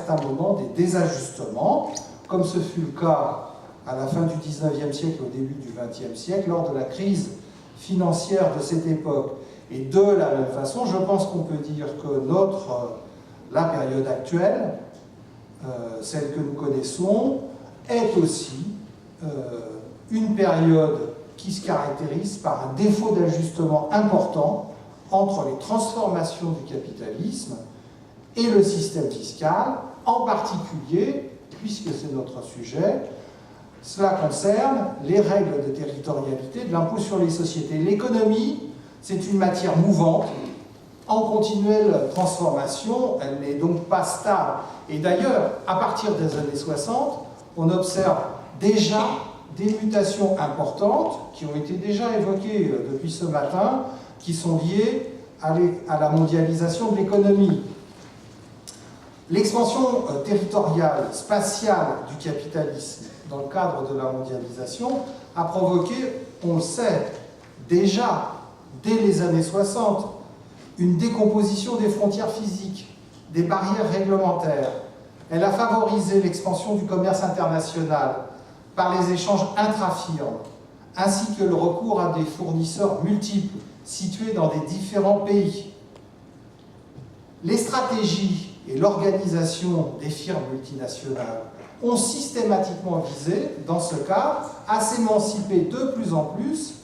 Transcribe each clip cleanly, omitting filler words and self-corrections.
certains moments des désajustements, comme ce fut le cas à la fin du XIXe siècle, au début du XXe siècle, lors de la crise financière de cette époque. Et de la même façon, je pense qu'on peut dire que la période actuelle, celle que nous connaissons, est aussi une période qui se caractérise par un défaut d'ajustement important entre les transformations du capitalisme et le système fiscal, en particulier, puisque c'est notre sujet, cela concerne les règles de territorialité de l'impôt sur les sociétés. L'économie, c'est une matière mouvante, en continuelle transformation, elle n'est donc pas stable. Et d'ailleurs, à partir des années 60, on observe déjà des mutations importantes qui ont été déjà évoquées depuis ce matin, qui sont liées à la mondialisation de l'économie. L'expansion territoriale, spatiale du capitalisme dans le cadre de la mondialisation a provoqué, on le sait, déjà dès les années 60, une décomposition des frontières physiques, des barrières réglementaires. Elle a favorisé l'expansion du commerce international par les échanges intra-firmes, ainsi que le recours à des fournisseurs multiples situés dans des différents pays. Les stratégies et l'organisation des firmes multinationales ont systématiquement visé, dans ce cas, à s'émanciper de plus en plus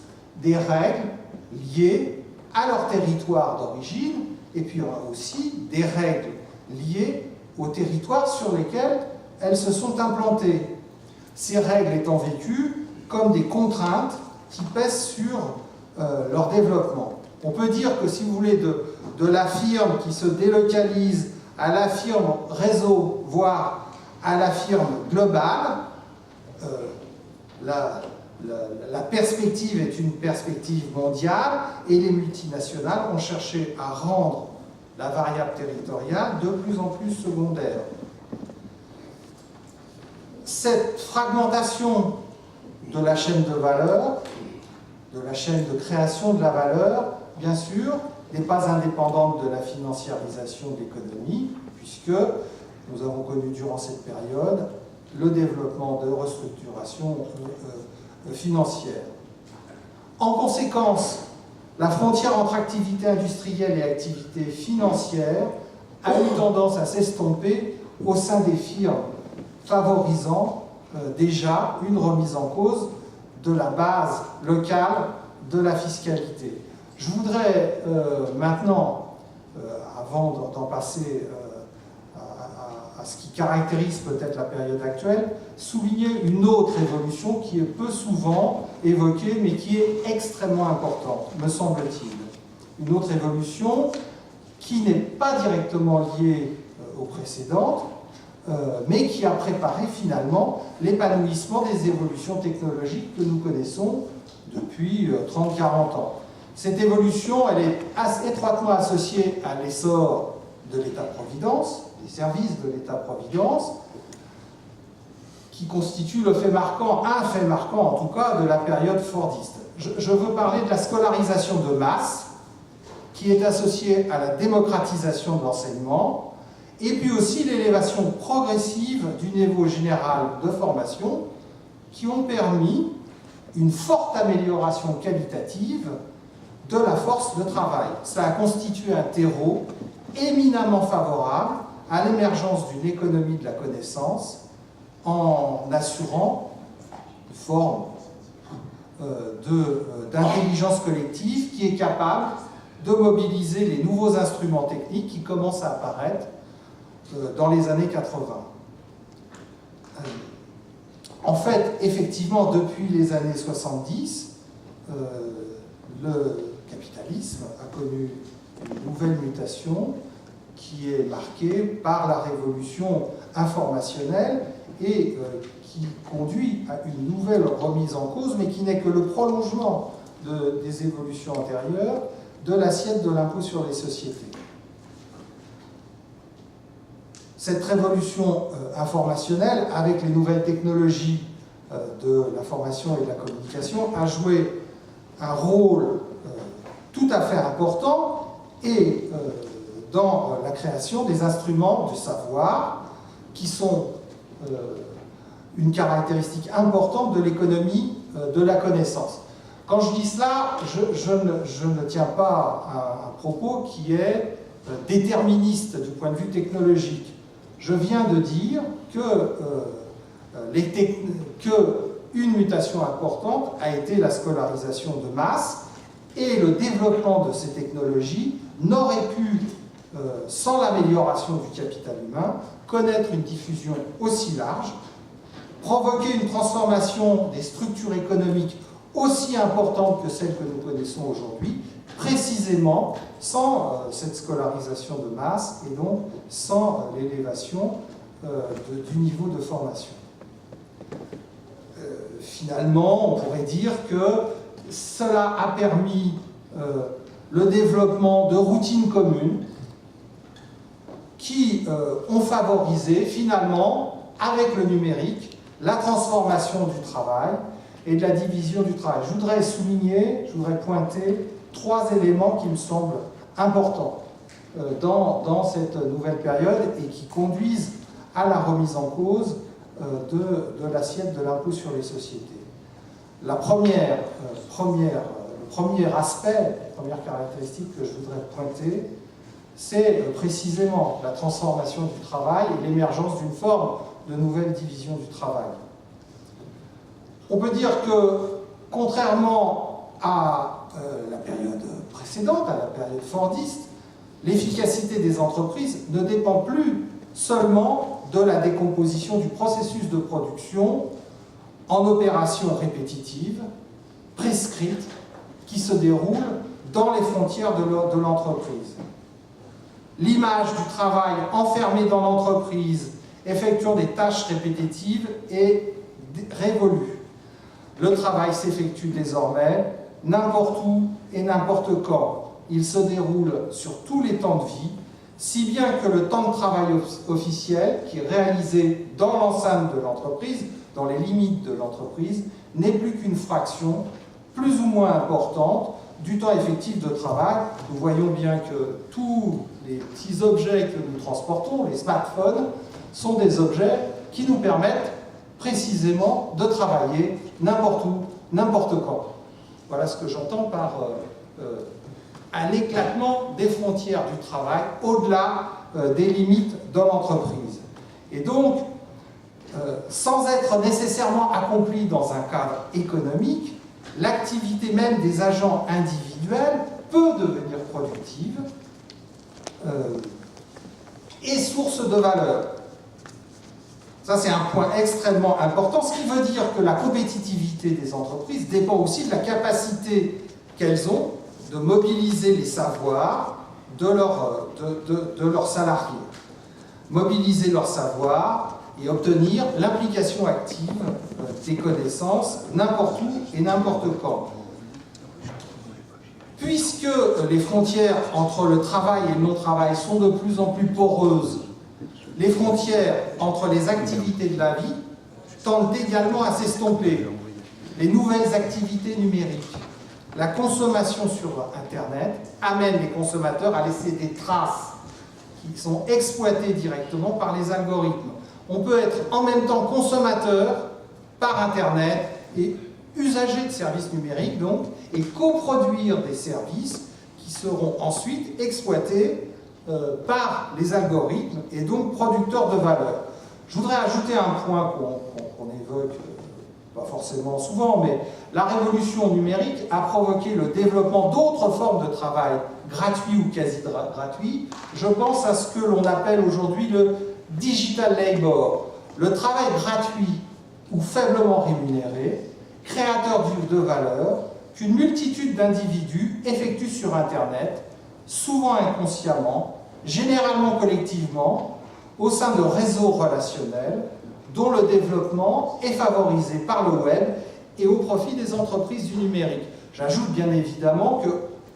des règles liées à leur territoire d'origine, et puis aussi des règles liées aux territoires sur lesquels elles se sont implantées. Ces règles étant vécues comme des contraintes qui pèsent sur leur développement. On peut dire que, si vous voulez, de la firme qui se délocalise à la firme réseau, voire à la firme globale, la perspective est une perspective mondiale, et les multinationales ont cherché à rendre la variable territoriale de plus en plus secondaire. Cette fragmentation de la chaîne de valeur, de la chaîne de création de la valeur, bien sûr, n'est pas indépendante de la financiarisation de l'économie, puisque nous avons connu durant cette période le développement de restructuration financière. En conséquence, la frontière entre activité industrielle et activité financière a eu tendance à s'estomper au sein des firmes, favorisant déjà une remise en cause de la base locale de la fiscalité. Je voudrais maintenant, avant d'en passer à ce qui caractérise peut-être la période actuelle, souligner une autre évolution qui est peu souvent évoquée, mais qui est extrêmement importante, me semble-t-il. Une autre évolution qui n'est pas directement liée aux précédentes, mais qui a préparé finalement l'épanouissement des évolutions technologiques que nous connaissons depuis 30-40 ans. Cette évolution, elle est étroitement associée à l'essor de l'État-providence, des services de l'État-providence, qui constitue un fait marquant en tout cas, de la période fordiste. Je veux parler de la scolarisation de masse, qui est associée à la démocratisation de l'enseignement, et puis aussi l'élévation progressive du niveau général de formation, qui ont permis une forte amélioration qualitative de la force de travail. Cela a constitué un terreau éminemment favorable à l'émergence d'une économie de la connaissance, en assurant une forme d'intelligence collective qui est capable de mobiliser les nouveaux instruments techniques qui commencent à apparaître dans les années 80. En fait, effectivement, depuis les années 70, le capitalisme a connu une nouvelle mutation qui est marquée par la révolution informationnelle et qui conduit à une nouvelle remise en cause, mais qui n'est que le prolongement des évolutions antérieures de l'assiette de l'impôt sur les sociétés. Cette révolution informationnelle, avec les nouvelles technologies de l'information et de la communication, a joué un rôle tout à fait important et dans la création des instruments du savoir qui sont une caractéristique importante de l'économie de la connaissance. Quand je dis cela, je ne tiens pas à un propos qui est déterministe du point de vue technologique. Je viens de dire que une mutation importante a été la scolarisation de masse, et le développement de ces technologies n'aurait pu, sans l'amélioration du capital humain, connaître une diffusion aussi large, provoquer une transformation des structures économiques aussi importante que celle que nous connaissons aujourd'hui, précisément sans cette scolarisation de masse et donc sans l'élévation du niveau de formation. Finalement, on pourrait dire que cela a permis le développement de routines communes qui ont favorisé finalement, avec le numérique, la transformation du travail et de la division du travail. Je voudrais pointer 3 éléments qui me semblent importants dans cette nouvelle période et qui conduisent à la remise en cause de l'assiette de l'impôt sur les sociétés. Le premier aspect, la première caractéristique que je voudrais pointer, c'est précisément la transformation du travail et l'émergence d'une forme de nouvelle division du travail. On peut dire que, contrairement à la période précédente, à la période fordiste, l'efficacité des entreprises ne dépend plus seulement de la décomposition du processus de production en opérations répétitives, prescrites, qui se déroulent dans les frontières de l'entreprise. L'image du travail enfermé dans l'entreprise, effectuant des tâches répétitives, est révolue. Le travail s'effectue désormais n'importe où et n'importe quand. Il se déroule sur tous les temps de vie, si bien que le temps de travail officiel, qui est réalisé dans l'enceinte de l'entreprise, dans les limites de l'entreprise, n'est plus qu'une fraction plus ou moins importante du temps effectif de travail. Nous voyons bien que tous les petits objets que nous transportons, les smartphones, sont des objets qui nous permettent précisément de travailler n'importe où, n'importe quand. Voilà ce que j'entends par un éclatement des frontières du travail au-delà des limites de l'entreprise. Et donc, sans être nécessairement accomplie dans un cadre économique, l'activité même des agents individuels peut devenir productive et source de valeur. Ça, c'est un point extrêmement important, ce qui veut dire que la compétitivité des entreprises dépend aussi de la capacité qu'elles ont de mobiliser les savoirs de leurs salariés. Mobiliser leurs savoirs et obtenir l'implication active des connaissances n'importe où et n'importe quand. Puisque les frontières entre le travail et le non-travail sont de plus en plus poreuses, les frontières entre les activités de la vie tendent également à s'estomper. Les nouvelles activités numériques, la consommation sur Internet amène les consommateurs à laisser des traces qui sont exploitées directement par les algorithmes. On peut être en même temps consommateur par Internet et usager de services numériques, donc, et coproduire des services qui seront ensuite exploités par les algorithmes et donc producteurs de valeur. Je voudrais ajouter un point qu'on évoque pas forcément souvent, mais la révolution numérique a provoqué le développement d'autres formes de travail gratuits ou quasi gratuits. Je pense à ce que l'on appelle aujourd'hui le digital labor, le travail gratuit ou faiblement rémunéré, créateur de valeur, qu'une multitude d'individus effectuent sur Internet, souvent inconsciemment, généralement collectivement, au sein de réseaux relationnels dont le développement est favorisé par le web et au profit des entreprises du numérique. J'ajoute bien évidemment que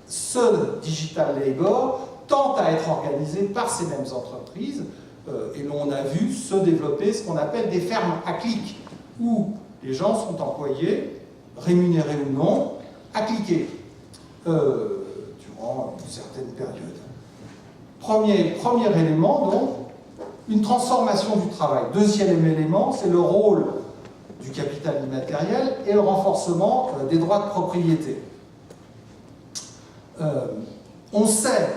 ce digital labor tend à être organisé par ces mêmes entreprises et l'on a vu se développer ce qu'on appelle des fermes à clics, où les gens sont employés, rémunérés ou non, à cliquer durant une certaine période. Premier élément, donc, Une transformation du travail. Deuxième élément, c'est le rôle du capital immatériel et le renforcement des droits de propriété. On sait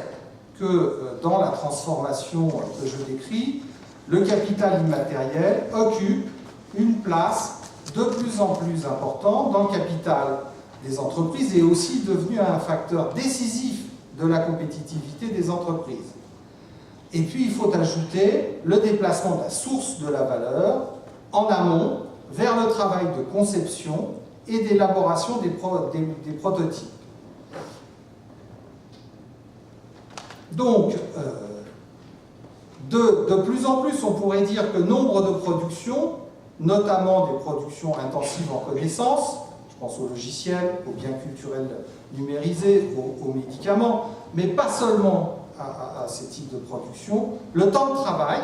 que dans la transformation que je décris, le capital immatériel occupe une place de plus en plus importante dans le capital des entreprises et est aussi devenu un facteur décisif de la compétitivité des entreprises. Et puis, il faut ajouter le déplacement de la source de la valeur en amont vers le travail de conception et d'élaboration des prototypes. Donc, de plus en plus, on pourrait dire que nombre de productions, notamment des productions intensives en connaissances, je pense aux logiciels, aux biens culturels numérisés, aux médicaments, mais pas seulement à ces types de production, le temps de travail,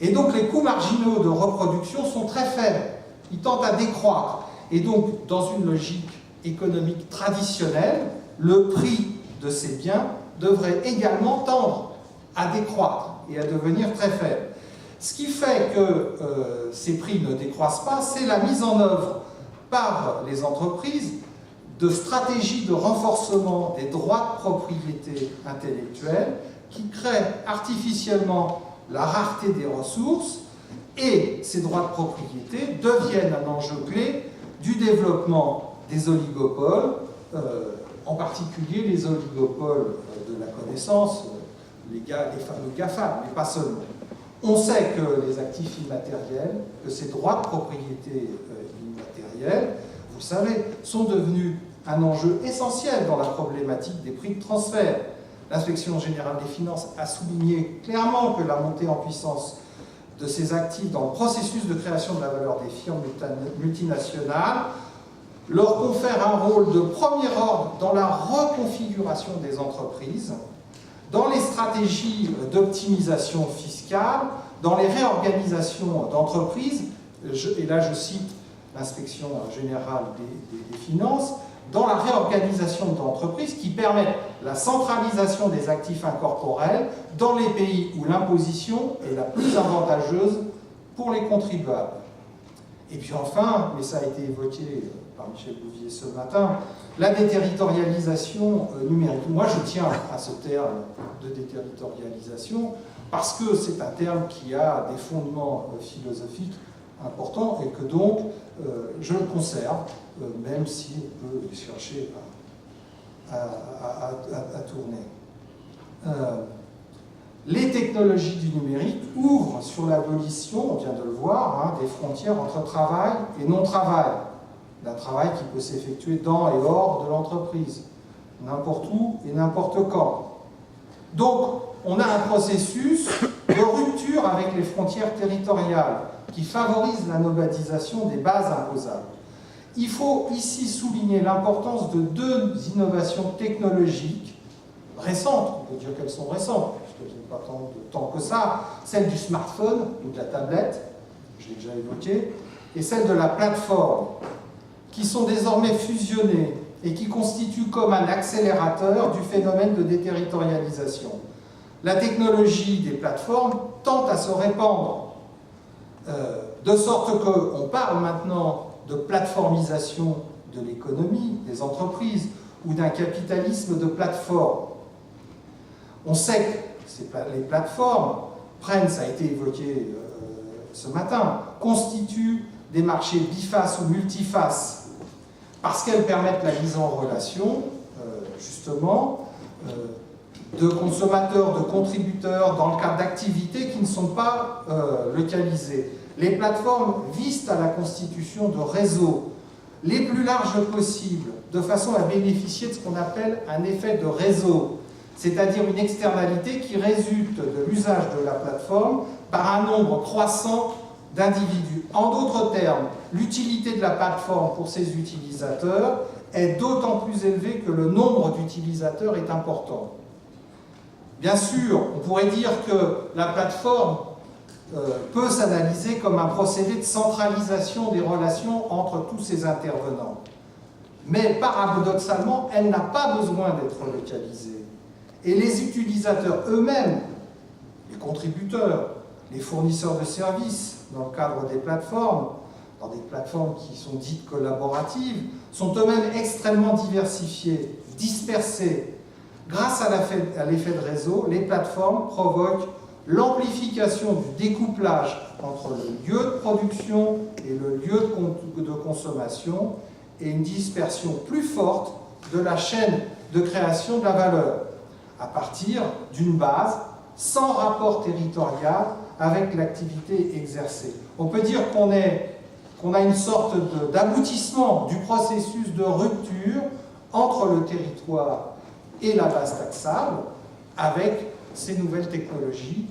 et donc les coûts marginaux de reproduction sont très faibles, ils tendent à décroître. Et donc, dans une logique économique traditionnelle, le prix de ces biens devrait également tendre à décroître et à devenir très faible. Ce qui fait que ces prix ne décroissent pas, c'est la mise en œuvre par les entreprises de stratégies de renforcement des droits de propriété intellectuelle qui créent artificiellement la rareté des ressources, et ces droits de propriété deviennent un enjeu clé du développement des oligopoles, en particulier les oligopoles de la connaissance, les fameux GAFA, mais pas seulement. On sait que les actifs immatériels, que ces droits de propriété immatériels, vous savez, sont devenus un enjeu essentiel dans la problématique des prix de transfert. L'Inspection générale des finances a souligné clairement que la montée en puissance de ces actifs dans le processus de création de la valeur des firmes multinationales leur confère un rôle de premier ordre dans la reconfiguration des entreprises, dans les stratégies d'optimisation fiscale, dans les réorganisations d'entreprises, et là je cite l'Inspection générale des finances, dans la réorganisation d'entreprises qui permettent la centralisation des actifs incorporels dans les pays où l'imposition est la plus avantageuse pour les contribuables. Et puis enfin, mais ça a été évoqué par Michel Bouvier ce matin, la déterritorialisation numérique. Moi je tiens à ce terme de déterritorialisation parce que c'est un terme qui a des fondements philosophiques importants et que donc je le conserve, même si on peut chercher à tourner. Les technologies du numérique ouvrent sur l'abolition, on vient de le voir, des frontières entre travail et non-travail, d'un travail qui peut s'effectuer dans et hors de l'entreprise, n'importe où et n'importe quand. Donc, on a un processus de rupture avec les frontières territoriales qui favorise la nomadisation des bases imposables. Il faut ici souligner l'importance de deux innovations technologiques récentes, on peut dire qu'elles sont récentes, puisqu'elles n'ont pas tant de temps que ça, celle du smartphone ou de la tablette, je l'ai déjà évoqué, et celle de la plateforme, qui sont désormais fusionnées et qui constituent comme un accélérateur du phénomène de déterritorialisation. La technologie des plateformes tend à se répandre, de sorte qu'on parle maintenant de plateformisation de l'économie, des entreprises, ou d'un capitalisme de plateforme. On sait que les plateformes prennent, ça a été évoqué ce matin, constituent des marchés bifaces ou multifaces, parce qu'elles permettent la mise en relation, justement, de consommateurs, de contributeurs, dans le cadre d'activités qui ne sont pas localisées. Les plateformes visent à la constitution de réseaux les plus larges possibles, de façon à bénéficier de ce qu'on appelle un effet de réseau, c'est-à-dire une externalité qui résulte de l'usage de la plateforme par un nombre croissant d'individus. En d'autres termes, l'utilité de la plateforme pour ses utilisateurs est d'autant plus élevée que le nombre d'utilisateurs est important. Bien sûr, on pourrait dire que la plateforme peut s'analyser comme un procédé de centralisation des relations entre tous ces intervenants. Mais paradoxalement, elle n'a pas besoin d'être localisée. Et les utilisateurs eux-mêmes les contributeurs, les fournisseurs de services dans le cadre des plateformes, dans des plateformes qui sont dites collaboratives, sont eux-mêmes extrêmement diversifiés, dispersés. Grâce à l'effet de réseau, les plateformes provoquent l'amplification du découplage entre le lieu de production et le lieu de consommation et une dispersion plus forte de la chaîne de création de la valeur à partir d'une base sans rapport territorial avec l'activité exercée. On peut dire qu'on a une sorte d'aboutissement du processus de rupture entre le territoire et la base taxable avec ces nouvelles technologies.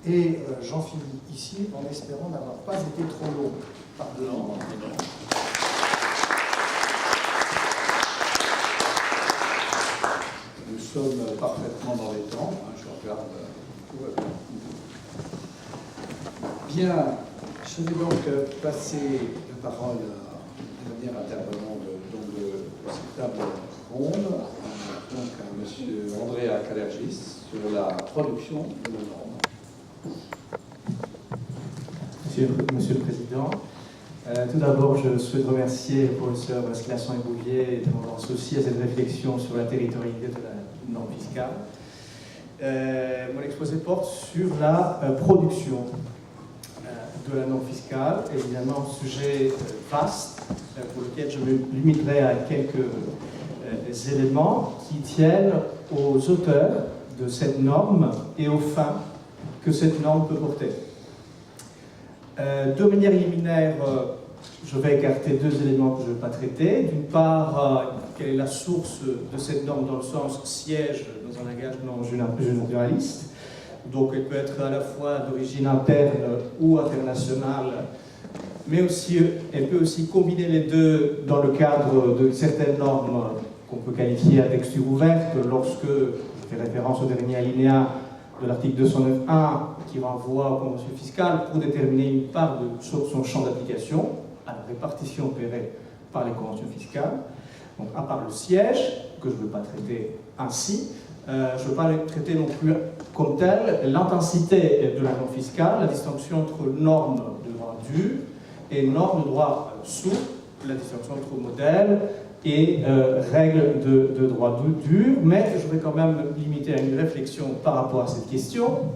Et j'en finis ici en espérant n'avoir pas été trop long. Pardon. Nous sommes parfaitement dans les temps. Je regarde. Tout va bien. Bien, je vais donc passer la parole à la dernière intervenante de cette table ronde, donc à M. Andrea Kalergis, sur la production de nos normes. Monsieur le Président, tout d'abord, je souhaite remercier le professeur Classon et Bouvier d'avoir associé à cette réflexion sur la territorialité de la norme fiscale. Mon exposé porte sur la production de la norme fiscale, évidemment un sujet vaste pour lequel je me limiterai à quelques éléments qui tiennent aux auteurs de cette norme et aux fins que cette norme peut porter. De manière liminaire, je vais écarter deux éléments que je ne vais pas traiter. D'une part, quelle est la source de cette norme dans le sens siège dans un engagement généraliste. Donc elle peut être à la fois d'origine interne ou internationale, mais aussi, elle peut aussi combiner les deux dans le cadre de certaines normes qu'on peut qualifier à texture ouverte, lorsque je fais référence au dernier alinéa de l'article 209.1 qui renvoie au contentieux fiscal pour déterminer une part de son champ d'application à la répartition opérée par les conventions fiscales. Donc, à part le siège, que je ne veux pas traiter ainsi, je ne veux pas le traiter non plus comme tel, l'intensité de la norme fiscale, la distinction entre normes de droit dur et normes de droit souple, la distinction entre modèle et règles de droit dur, mais je vais quand même me limiter à une réflexion par rapport à cette question,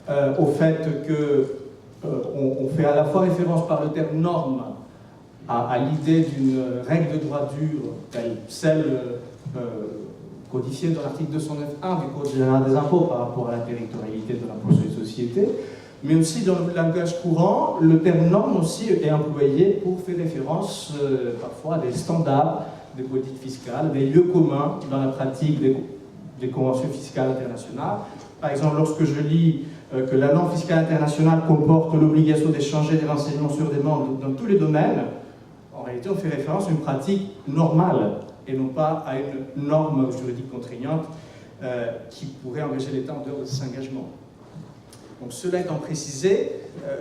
au fait qu'on fait à la fois référence par le terme norme à l'idée d'une règle de droit dur, telle celle codifiée dans l'article 209.1 du Code général des impôts par rapport à la territorialité de l'impôt sur les sociétés, mais aussi dans le langage courant, le terme norme aussi est employé pour faire référence parfois à des standards des politiques fiscales, des lieux communs dans la pratique des conventions fiscales internationales. Par exemple, lorsque je lis que la norme fiscale internationale comporte l'obligation d'échanger des renseignements sur demande dans tous les domaines, en réalité on fait référence à une pratique normale et non pas à une norme juridique contraignante qui pourrait engager l'État en dehors de cet engagement. Donc cela étant précisé,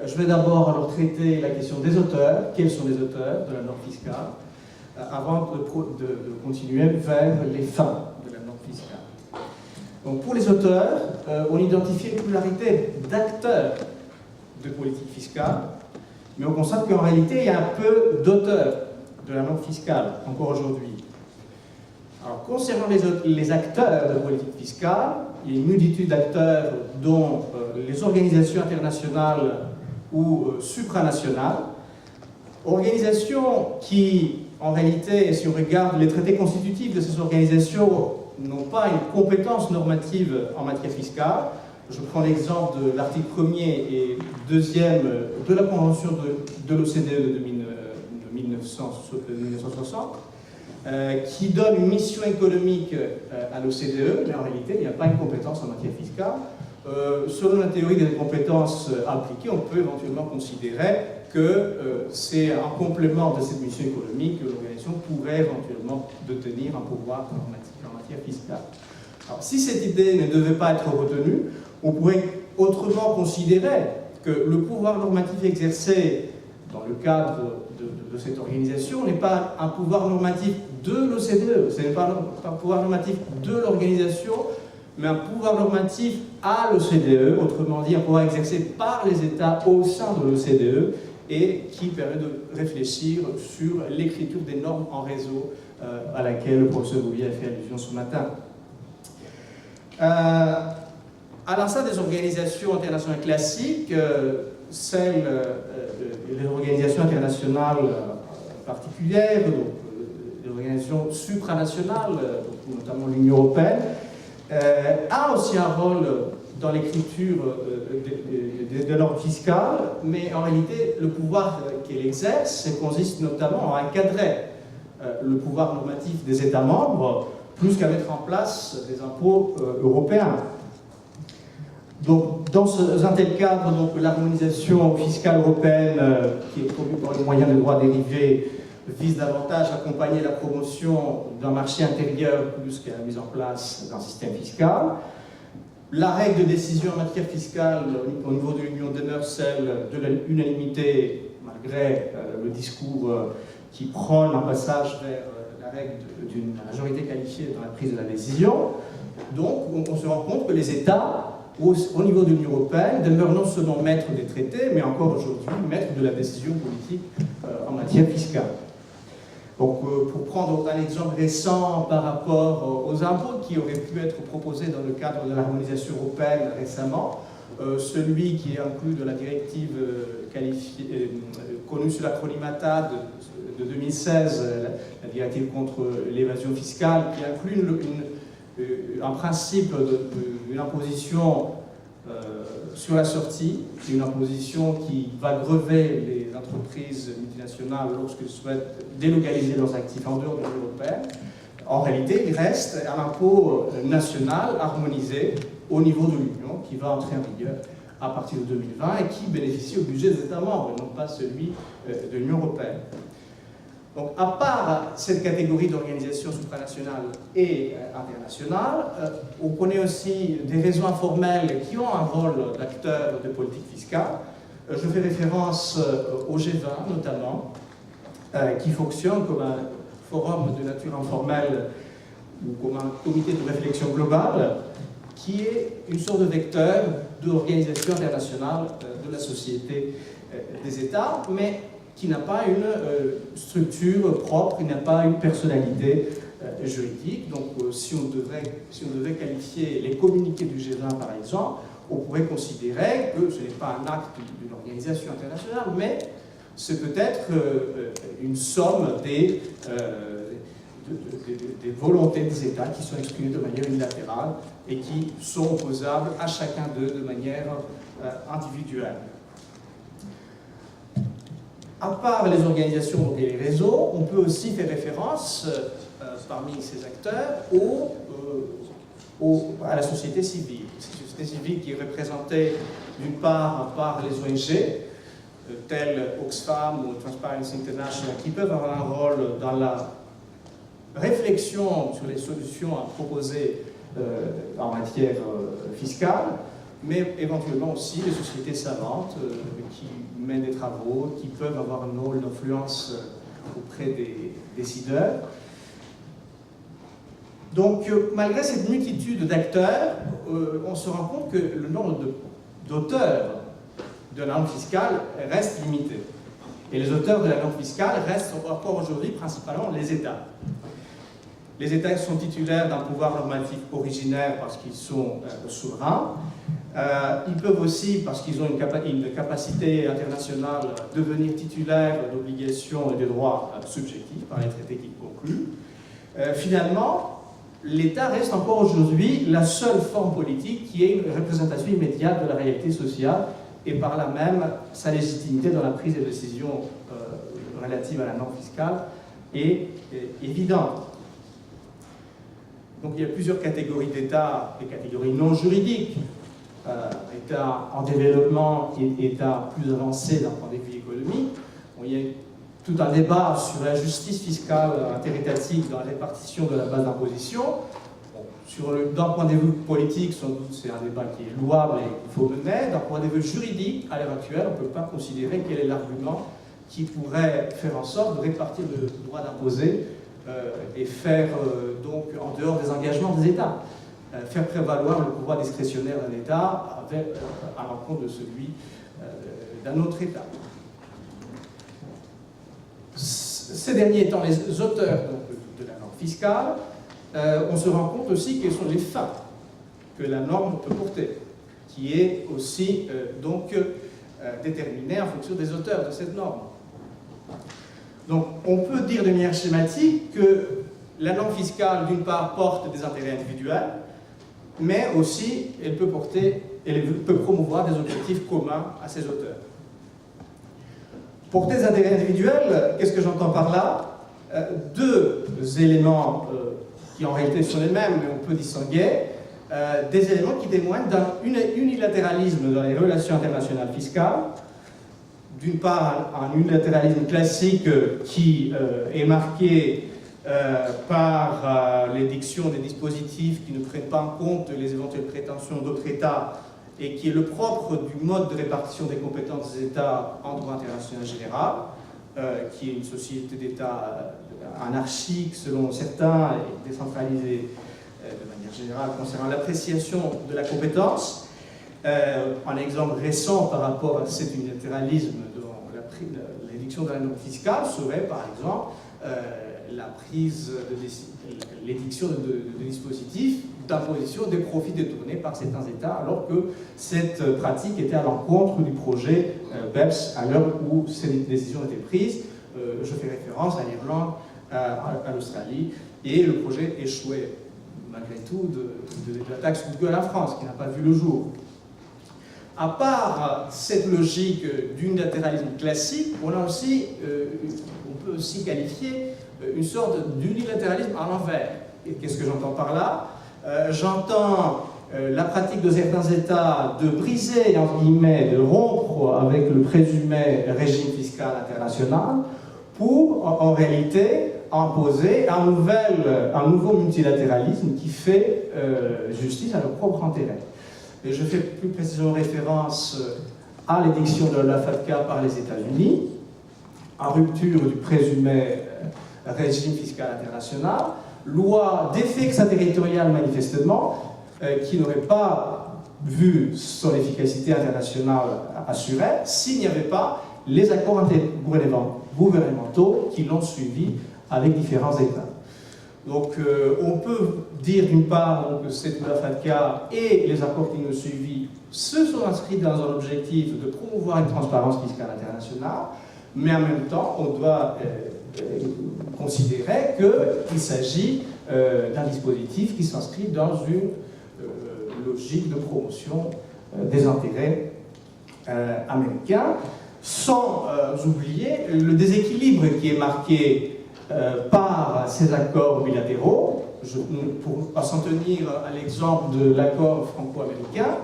je vais d'abord alors traiter la question des auteurs. Quels sont les auteurs de la norme fiscale avant de continuer vers les fins de la norme fiscale. Donc pour les auteurs, on identifie une pluralité d'acteurs de politique fiscale, mais on constate qu'en réalité, il y a un peu d'auteurs de la norme fiscale encore aujourd'hui. Alors, concernant les acteurs de politique fiscale, il y a une multitude d'acteurs dont les organisations internationales ou supranationales, organisations qui, en réalité, si on regarde les traités constitutifs de ces organisations, n'ont pas une compétence normative en matière fiscale. Je prends l'exemple de l'article 1er et 2e de la Convention de l'OCDE de 1960, qui donne une mission économique à l'OCDE, mais en réalité, il n'y a pas une compétence en matière fiscale. Selon la théorie des compétences appliquées, on peut éventuellement considérer que c'est un complément de cette mission économique que l'organisation pourrait éventuellement détenir un pouvoir normatif en matière fiscale. Alors, si cette idée ne devait pas être retenue, on pourrait autrement considérer que le pouvoir normatif exercé dans le cadre de cette organisation n'est pas un pouvoir normatif de l'OCDE, ce n'est pas un pouvoir normatif de l'organisation, mais un pouvoir normatif à l'OCDE, autrement dit un pouvoir exercé par les États au sein de l'OCDE, et qui permet de réfléchir sur l'écriture des normes en réseau à laquelle le professeur Bouvier a fait allusion ce matin. À l'instar des organisations internationales classiques, les organisations internationales particulières, donc les organisations supranationales, notamment l'Union européenne, a aussi un rôle dans l'écriture de normes fiscales, mais en réalité, le pouvoir qu'elle exerce consiste notamment à encadrer le pouvoir normatif des États membres, plus qu'à mettre en place des impôts européens. Donc, dans un tel cadre, l'harmonisation fiscale européenne, qui est produite par les moyens de droits dérivés, vise davantage à accompagner la promotion d'un marché intérieur plus qu'à la mise en place d'un système fiscal. La règle de décision en matière fiscale au niveau de l'Union demeure celle de l'unanimité, malgré le discours qui prône un passage vers la règle d'une majorité qualifiée dans la prise de la décision. Donc, on se rend compte que les États, au niveau de l'Union européenne, demeurent non seulement maîtres des traités, mais encore aujourd'hui maîtres de la décision politique en matière fiscale. Donc, pour prendre un exemple récent par rapport aux impôts qui auraient pu être proposés dans le cadre de l'harmonisation européenne récemment, celui qui est inclus de la directive connue sous l'acronyme ATAD de 2016, la directive contre l'évasion fiscale, qui inclut un principe d'une imposition sur la sortie, une imposition qui va grever les entreprises multinationales lorsqu'elles souhaitent délocaliser leurs actifs en dehors de l'Union européenne. En réalité, il reste un impôt national harmonisé au niveau de l'Union qui va entrer en vigueur à partir de 2020 et qui bénéficie au budget des États membres, et non pas celui de l'Union européenne. Donc, à part cette catégorie d'organisations supranationales et internationales, on connaît aussi des réseaux informels qui ont un rôle d'acteurs de politique fiscale. Je fais référence au G20 notamment, qui fonctionne comme un forum de nature informelle ou comme un comité de réflexion globale, qui est une sorte de vecteur de l'organisation internationale de la société des États, mais qui n'a pas une structure propre, qui n'a pas une personnalité juridique. Donc, si on devait qualifier les communiqués du G20, par exemple, on pourrait considérer que ce n'est pas un acte d'une organisation internationale, mais c'est peut-être une somme des volontés des États qui sont exprimées de manière unilatérale et qui sont opposables à chacun d'eux de manière individuelle. À part les organisations et les réseaux, on peut aussi faire référence, parmi ces acteurs, à la société civile. C'est une société civile qui est représentée d'une part par les ONG, telles Oxfam ou Transparency International, qui peuvent avoir un rôle dans la réflexion sur les solutions à proposer en matière fiscale, mais éventuellement aussi les sociétés savantes qui mènent des travaux, qui peuvent avoir un rôle d'influence auprès des décideurs. Donc, malgré cette multitude d'acteurs, on se rend compte que le nombre d'auteurs de la norme fiscale reste limité. Et les auteurs de la norme fiscale restent encore aujourd'hui principalement les États. Les États sont titulaires d'un pouvoir normatif originaire parce qu'ils sont souverains. Ils peuvent aussi, parce qu'ils ont une capacité internationale, devenir titulaires d'obligations et de droits subjectifs par les traités qu'ils concluent. Finalement, l'État reste encore aujourd'hui la seule forme politique qui ait une représentation immédiate de la réalité sociale et par là même sa légitimité dans la prise de décision relative à la norme fiscale est évidente. Donc il y a plusieurs catégories d'États, des catégories non juridiques, États en développement et États plus avancés d'un point de vue économique. Bon, il y a tout un débat sur la justice fiscale interétatique dans la répartition de la base d'imposition. Bon, d'un point de vue politique, sans doute c'est un débat qui est louable et qu'il faut mener. D'un point de vue juridique, à l'heure actuelle, on ne peut pas considérer quel est l'argument qui pourrait faire en sorte de répartir le droit d'imposer et faire donc en dehors des engagements des États. faire prévaloir le pouvoir discrétionnaire d'un État à l'encontre de celui d'un autre État. Ces derniers étant les auteurs de la norme fiscale, on se rend compte aussi quelles sont les fins que la norme peut porter, qui est aussi déterminée en fonction des auteurs de cette norme. Donc on peut dire de manière schématique que la norme fiscale, d'une part, porte des intérêts individuels, mais aussi elle peut promouvoir des objectifs communs à ses auteurs. Pour des intérêts individuels, qu'est-ce que j'entends par là? Deux éléments qui en réalité sont les mêmes, mais on peut distinguer, des éléments qui témoignent d'un unilatéralisme dans les relations internationales fiscales. D'une part, un unilatéralisme classique qui est marqué par l'édiction des dispositifs qui ne prennent pas en compte les éventuelles prétentions d'autres États et qui est le propre du mode de répartition des compétences des États en droit international général, qui est une société d'État anarchique selon certains et décentralisée de manière générale concernant l'appréciation de la compétence. Un exemple récent par rapport à cet unilatéralisme dans l'édiction de la norme fiscale serait par exemple l'édiction de dispositifs d'imposition des profits détournés par certains États, alors que cette pratique était à l'encontre du projet BEPS à l'heure où ces décisions étaient prises. Je fais référence à l'Irlande, à l'Australie, et le projet échouait malgré tout de la taxe Google à la France, qui n'a pas vu le jour. À part cette logique d'unilatéralisme classique, on peut aussi qualifier une sorte d'unilatéralisme à l'envers. Et qu'est-ce que j'entends par là? J'entends la pratique de certains États de briser, entre guillemets, de rompre avec le présumé régime fiscal international pour, en réalité, imposer un nouveau multilatéralisme qui fait justice à leur propre intérêt. Et je fais plus précisément référence à l'édiction de la FATCA par les États-Unis, en rupture du présumé régime fiscal international, loi d'effet extraterritorial manifestement, qui n'aurait pas vu son efficacité internationale assurée s'il n'y avait pas les accords intergouvernementaux qui l'ont suivi avec différents États. Donc on peut dire d'une part que cette loi FATCA et les accords qui nous ont suivis se sont inscrits dans un objectif de promouvoir une transparence fiscale internationale, mais en même temps on doit considérer qu'il s'agit d'un dispositif qui s'inscrit dans une logique de promotion des intérêts américains, sans oublier le déséquilibre qui est marqué par ces accords bilatéraux. Pour s'en tenir à l'exemple de l'accord franco-américain,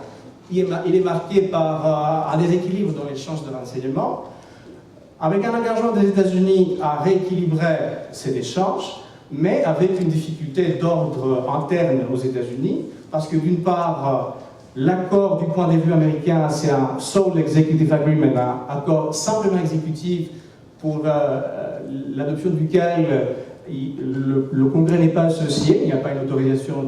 il est marqué par un déséquilibre dans l'échange de renseignements, avec un engagement des États-Unis à rééquilibrer cet échange, mais avec une difficulté d'ordre interne aux États-Unis, parce que d'une part, l'accord du point de vue américain, c'est un sole executive agreement, un accord simplement exécutif pour l'adoption duquel le Congrès n'est pas associé, il n'y a pas une autorisation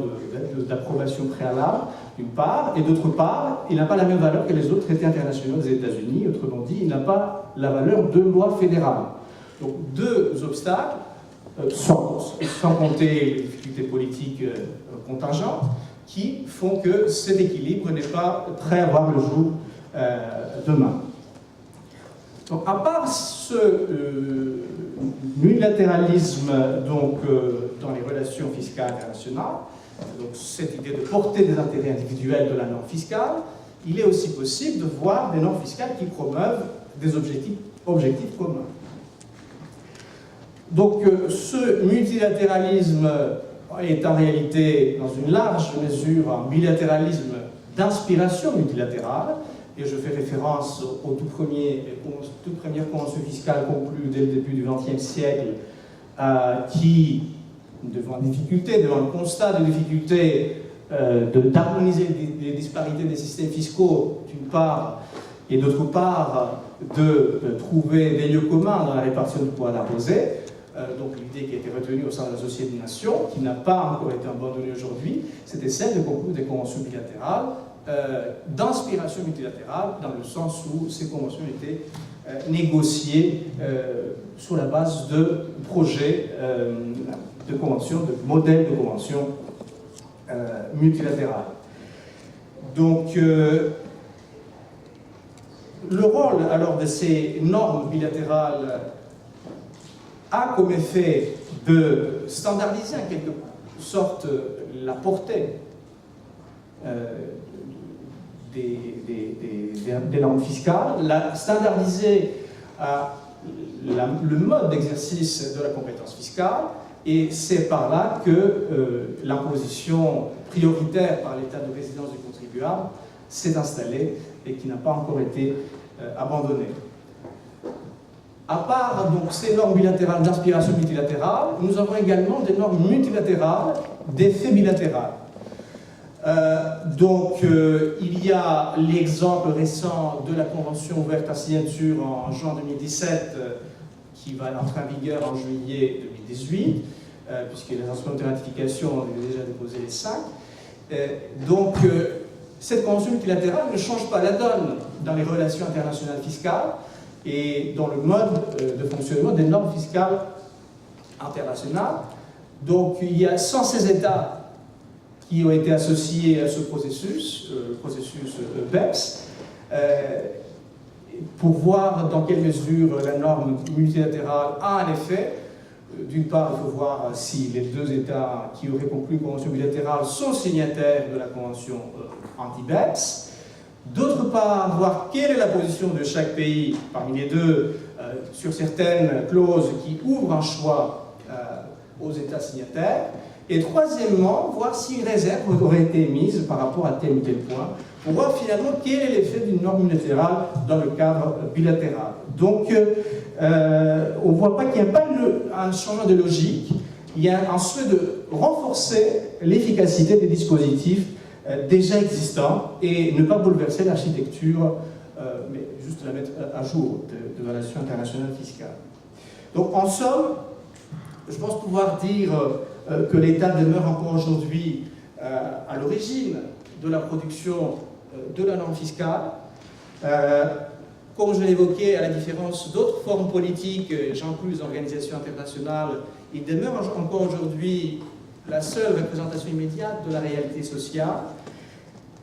d'approbation préalable, d'une part, et d'autre part, il n'a pas la même valeur que les autres traités internationaux des États-Unis, autrement dit, il n'a pas la valeur de loi fédérale. Donc deux obstacles, sans compter les difficultés politiques contingentes, qui font que cet équilibre n'est pas prêt à voir le jour demain. Donc, à part ce unilatéralisme dans les relations fiscales internationales, donc cette idée de porter des intérêts individuels de la norme fiscale, il est aussi possible de voir des normes fiscales qui promeuvent des objectifs communs. Donc ce multilatéralisme est en réalité, dans une large mesure, un bilatéralisme d'inspiration multilatérale, et je fais référence aux toutes premières conventions fiscales conclues dès le début du XXe siècle, qui, devant le constat de difficulté d'harmoniser les disparités des systèmes fiscaux, d'une part, et d'autre part, de trouver des lieux communs dans la répartition du pouvoir d'imposer, donc l'idée qui a été retenue au sein de la Société des Nations, qui n'a pas encore été abandonnée aujourd'hui, c'était celle de conclure des conventions bilatérales d'inspiration multilatérale, dans le sens où ces conventions étaient négociées sur la base de projets de conventions, de modèles de conventions multilatérales. Donc, le rôle alors de ces normes bilatérales a comme effet de standardiser en quelque sorte la portée des normes fiscales, standardiser le mode d'exercice de la compétence fiscale, et c'est par là que l'imposition prioritaire par l'état de résidence du contribuable s'est installée et qui n'a pas encore été abandonnée. À part donc, ces normes bilatérales d'inspiration multilatérale, nous avons également des normes multilatérales d'effet bilatéral. Il y a l'exemple récent de la Convention ouverte à signature en juin 2017 qui va entrer en vigueur en juillet 2018, puisque les instruments de ratification ont déjà déposé les 5. Cette convention multilatérale ne change pas la donne dans les relations internationales fiscales et dans le mode de fonctionnement des normes fiscales internationales. Donc il y a 116 États qui ont été associés à ce processus, le processus BEPS, pour voir dans quelle mesure la norme multilatérale a un effet. D'une part, il faut voir si les deux États qui auraient conclu une convention bilatérale sont signataires de la convention anti-BEPS. D'autre part, voir quelle est la position de chaque pays parmi les deux sur certaines clauses qui ouvrent un choix aux États signataires. Et troisièmement, voir si une réserve aurait été émise par rapport à tel ou tel point, pour voir finalement quel est l'effet d'une norme unilatérale dans le cadre bilatéral. Donc, on ne voit pas qu'il n'y a pas un changement de logique, il y a un souhait de renforcer l'efficacité des dispositifs déjà existants et ne pas bouleverser l'architecture, mais juste la mettre à jour de relations internationales fiscales. Donc, en somme, je pense pouvoir dire que l'État demeure encore aujourd'hui à l'origine de la production de la norme fiscale. Comme je l'évoquais, à la différence d'autres formes politiques, j'inclus les organisations internationales, il demeure encore aujourd'hui la seule représentation immédiate de la réalité sociale.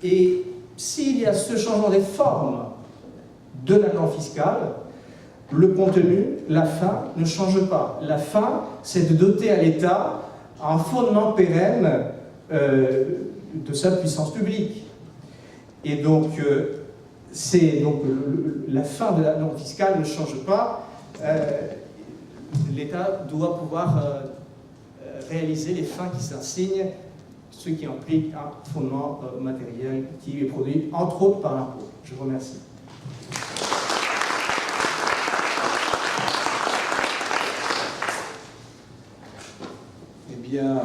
Et s'il y a ce changement des formes de la norme fiscale, le contenu, la fin, ne change pas. La fin, c'est de doter à l'État un fondement pérenne de sa puissance publique. Et donc, la fin de la norme fiscale ne change pas. L'État doit pouvoir réaliser les fins qui s'assignent, ce qui implique un fondement matériel qui est produit, entre autres, par l'impôt. Je vous remercie. Eh bien,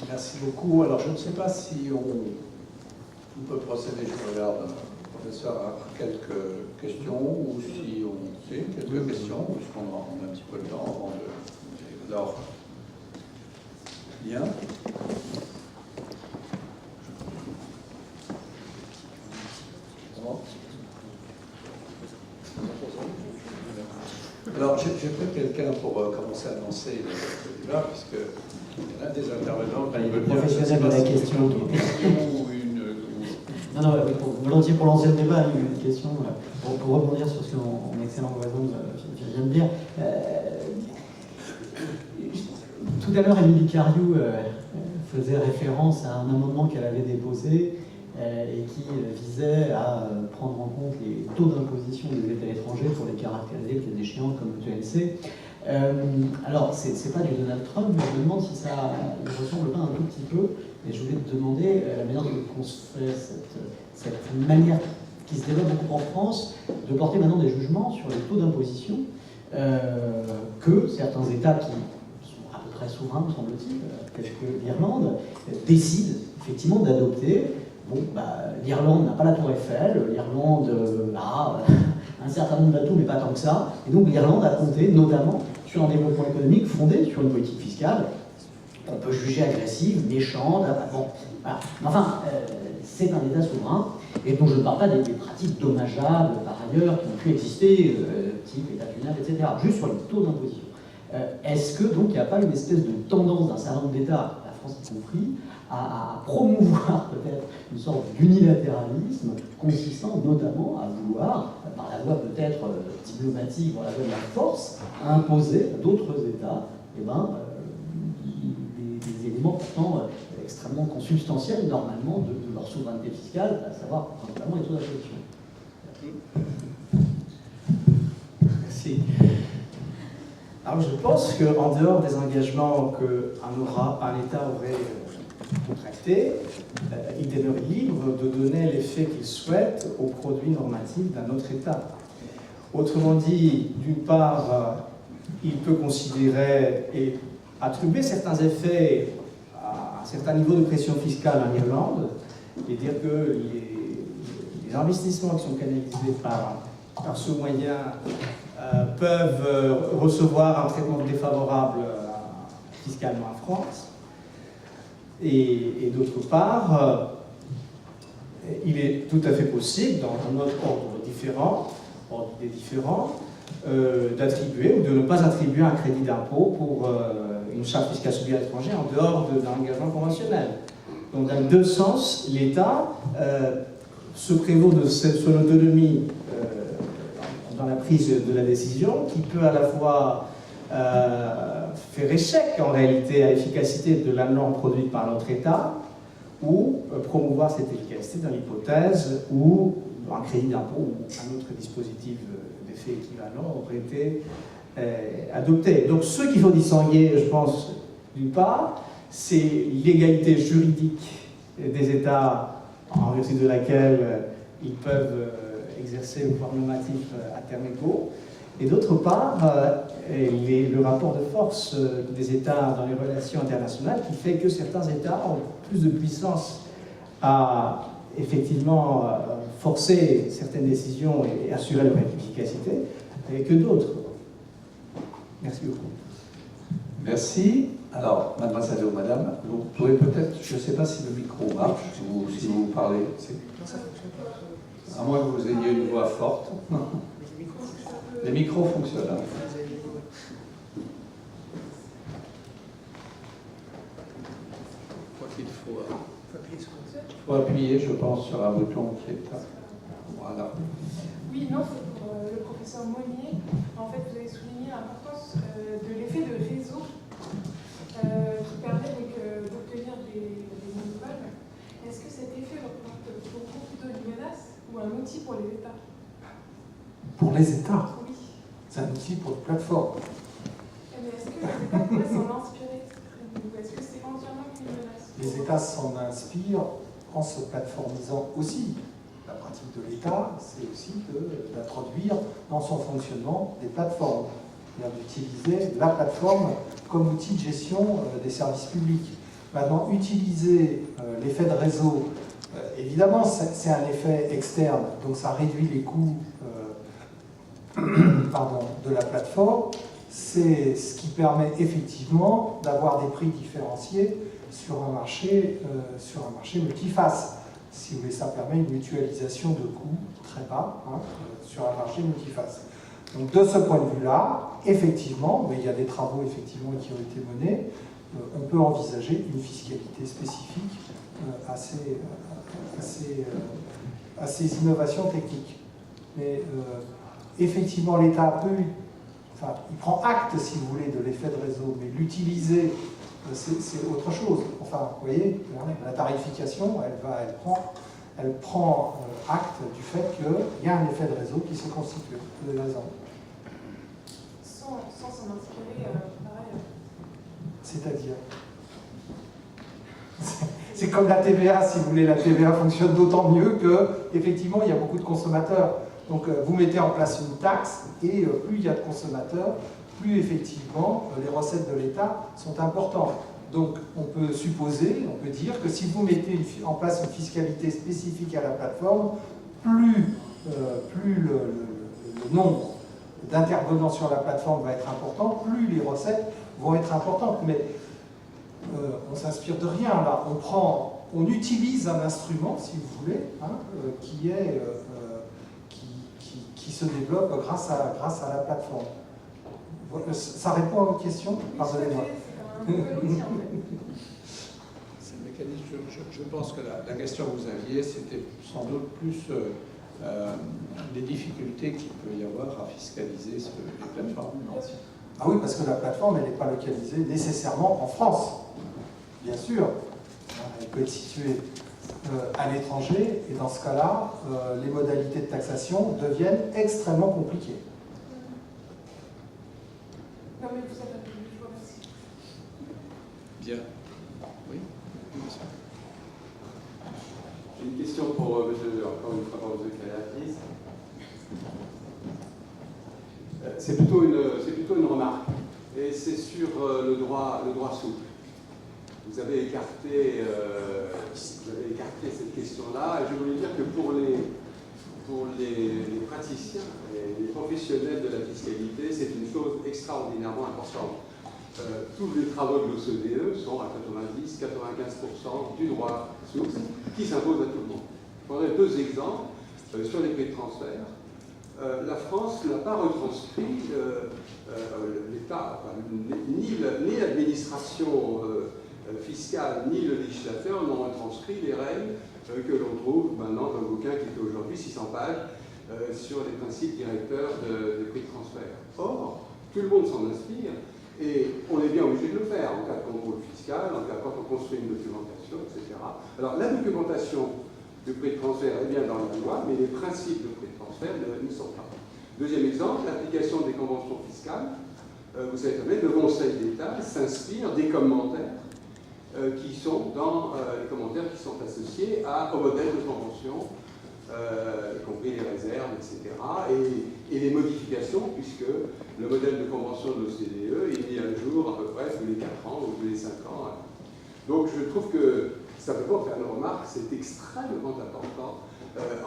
merci beaucoup. Alors, je ne sais pas si on peut procéder, je regarde, professeur, à quelques questions, ou si on fait quelques questions, ou est-ce qu'on a un petit peu de temps avant de... Alors, bien. Alors, j'ai pris quelqu'un pour commencer à lancer le débat, puisque il y en a des intervenants qui veulent bien... Professionnel de la question. Non, volontiers pour lancer le débat, une question, pour rebondir sur ce que mon excellent voisin vient de dire. Tout à l'heure, Émilie Cariou faisait référence à un amendement qu'elle avait déposé et qui visait à prendre en compte les taux d'imposition des États étrangers pour les caractériser le cas échéant comme le TNC. Alors, c'est pas du Donald Trump, mais je me demande si ça ne ressemble pas un tout petit peu. Et je voulais te demander la manière dont on se fait cette manière qui se développe beaucoup en France de porter maintenant des jugements sur les taux d'imposition que certains États qui sont à peu près souverains, me semble-t-il, tels que l'Irlande, décident effectivement d'adopter. Bon, l'Irlande n'a pas la tour Eiffel, l'Irlande a un certain nombre d'atouts, mais pas tant que ça. Et donc l'Irlande a compté notamment sur un développement économique fondé sur une politique fiscale qu'on peut juger agressive, méchante, bon, voilà. Enfin, c'est un État souverain, et dont je ne parle pas des pratiques dommageables par ailleurs qui ont pu exister, type État tunnel, etc., juste sur les taux d'imposition. Est-ce que donc il n'y a pas une espèce de tendance d'un certain nombre d'États, la France y compris, à promouvoir peut-être une sorte d'unilatéralisme consistant notamment à vouloir, par la voie peut-être diplomatique, par la voie de la force, à imposer à d'autres États des éléments pourtant extrêmement consubstantiels normalement de leur souveraineté fiscale, à savoir principalement les taux d'imposition. Merci. Alors je pense qu'en dehors des engagements qu'un État aurait contractés, il demeure libre de donner l'effet qu'il souhaite aux produits normatifs d'un autre État. Autrement dit, d'une part, il peut considérer et attribuer certains effets à un certain niveau de pression fiscale en Irlande et dire que les investissements qui sont canalisés par ce moyen peuvent recevoir un traitement défavorable fiscalement en France. Et d'autre part, il est tout à fait possible, dans un autre ordre différent, d'attribuer ou de ne pas attribuer un crédit d'impôt pour une charge fiscale subie à l'étranger en dehors d'un engagement conventionnel. Donc, dans les deux sens, l'État se prévaut de son autonomie dans la prise de la décision, qui peut à la fois faire échec en réalité à l'efficacité de la norme produite par notre État, ou promouvoir cette efficacité dans l'hypothèse où un crédit d'impôt ou un autre dispositif d'effet équivalent aurait été adopté. Donc ce qu'il faut distinguer, je pense, d'une part, c'est l'égalité juridique des États en vertu de laquelle ils peuvent exercer le pouvoir normatif à terme égaux, et d'autre part, le rapport de force des États dans les relations internationales qui fait que certains États ont plus de puissance à effectivement forcer certaines décisions et assurer leur efficacité que d'autres. Merci beaucoup. Merci. Alors, mademoiselle ou madame, vous pouvez peut-être, je ne sais pas si le micro marche, si vous parlez. À moins que vous ayez une voix forte. Les micros fonctionnent. Il faut appuyer, je pense, sur un bouton qui est là. Voilà. Oui, non, c'est pour le professeur Monnier. En fait, vous avez souligné l'importance de l'effet de réseau qui permet d'obtenir des monopoles. Est-ce que cet effet représente beaucoup plutôt une menace ou un outil pour les États? Pour les États? Oui. C'est un outil pour les plateformes. Mais est-ce que les États pourraient s'en inspirer? Ou est-ce que c'est entièrement une menace? Les États s'en inspirent en se plateformisant aussi. La pratique de l'État, c'est aussi d'introduire dans son fonctionnement des plateformes, c'est-à-dire d'utiliser la plateforme comme outil de gestion des services publics. Maintenant, utiliser l'effet de réseau, évidemment, c'est un effet externe, donc ça réduit les coûts de la plateforme. C'est ce qui permet effectivement d'avoir des prix différenciés sur un marché multiface. Si vous voulez, ça permet une mutualisation de coûts très bas sur un marché multiface. Donc de ce point de vue-là, effectivement, mais il y a des travaux effectivement qui ont été menés, on peut envisager une fiscalité spécifique à ces innovations techniques. Mais effectivement, l'État peut, il prend acte, si vous voulez, de l'effet de réseau, mais l'utiliser, c'est autre chose. Enfin, vous voyez, la tarification, elle prend acte du fait qu'il y a un effet de réseau qui se constitue. Vous avez raison. Sans s'en inspirer, pareil. C'est-à-dire, c'est comme la TVA, si vous voulez, la TVA fonctionne d'autant mieux qu'effectivement, il y a beaucoup de consommateurs. Donc, vous mettez en place une taxe, et plus il y a de consommateurs, plus effectivement, les recettes de l'État sont importantes. Donc, on peut dire que si vous mettez en place une fiscalité spécifique à la plateforme, plus le nombre d'intervenants sur la plateforme va être important, plus les recettes vont être importantes. Mais on ne s'inspire de rien là. On utilise un instrument, si vous voulez, hein, qui se développe grâce à la plateforme. Ça répond à votre question? Pardonnez-moi. C'est un nouvel outil, en fait. C'est le mécanisme. Je pense que la question que vous aviez, c'était sans doute plus les difficultés qu'il peut y avoir à fiscaliser les plateformes. Ah oui, parce que la plateforme, elle n'est pas localisée nécessairement en France, bien sûr. Elle peut être située à l'étranger, et dans ce cas-là, les modalités de taxation deviennent extrêmement compliquées. Non, mais vous avez répondu, je vous remercie. Bien. Oui. J'ai une question pour monsieur, encore une fois pour monsieur Kalatis. C'est plutôt une remarque, et c'est sur le droit souple. Vous avez écarté cette question-là, et je voulais dire que pour les praticiens et les professionnels de la fiscalité, c'est une chose extraordinairement importante. Tous les travaux de l'OCDE sont à 90-95% du droit souple qui s'impose à tout le monde. Je prendrai deux exemples sur les prix de transfert. La France n'a pas retranscrit l'État, ni l'administration fiscale, ni le législateur n'ont retranscrit les règles que l'on trouve maintenant dans le bouquin qui fait aujourd'hui 600 pages sur les principes directeurs des prix de transfert. Or, tout le monde s'en inspire et on est bien obligé de le faire en cas de contrôle fiscal, en cas quand on construit une documentation, etc. Alors, la documentation du prix de transfert est bien dans la loi, mais les principes de prix de transfert ne sont pas. Deuxième exemple, l'application des conventions fiscales. Vous savez très bien, le Conseil d'État s'inspire des commentaires qui sont dans les commentaires qui sont associés au modèle de convention, y compris les réserves, etc. Et les modifications, puisque le modèle de convention de l'OCDE est mis à jour à peu près tous les 4 ans ou tous les 5 ans. Donc je trouve que, simplement faire une remarque, c'est extrêmement important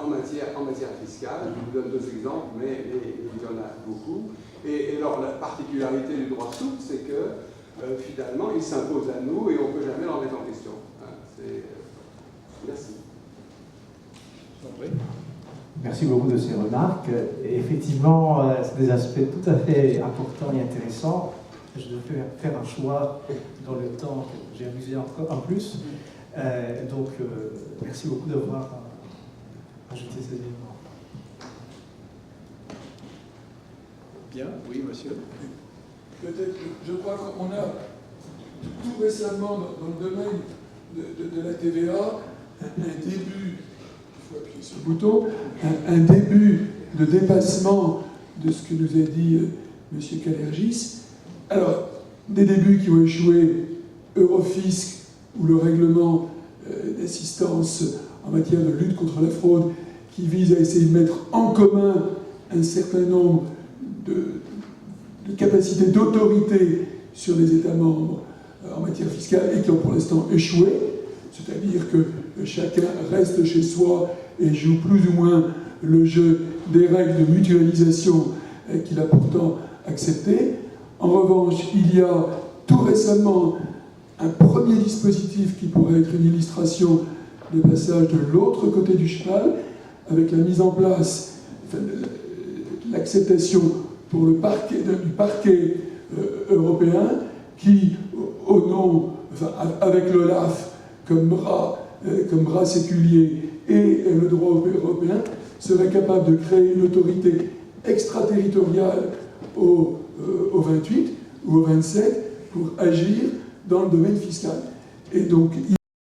en matière fiscale. Je vous donne deux exemples, mais il y en a beaucoup. Et alors la particularité du droit souple, c'est que finalement, il s'impose à nous et on ne peut jamais l'en mettre en question. Merci. Merci beaucoup de ces remarques. Et effectivement, c'est des aspects tout à fait importants et intéressants. Je devais faire un choix dans le temps que j'ai amusé encore en plus. Donc, merci beaucoup d'avoir ajouté ces éléments. Bien, oui, monsieur. Peut-être, je crois qu'on a tout récemment dans le domaine de la TVA un début, il faut appuyer sur le bouton, un début de dépassement de ce que nous a dit M. Kalergis. Alors, des débuts qui ont échoué, Eurofisc ou le règlement d'assistance en matière de lutte contre la fraude, qui vise à essayer de mettre en commun un certain nombre de capacités d'autorité sur les États membres en matière fiscale et qui ont pour l'instant échoué, c'est-à-dire que chacun reste chez soi et joue plus ou moins le jeu des règles de mutualisation qu'il a pourtant acceptées. En revanche, il y a tout récemment un premier dispositif qui pourrait être une illustration de passage de l'autre côté du cheval, avec la mise en place, l'acceptation pour le parquet, du parquet européen qui, au nom, avec l'OLAF comme bras séculier et le droit européen, serait capable de créer une autorité extraterritoriale au 28 ou au 27 pour agir dans le domaine fiscal. Et donc,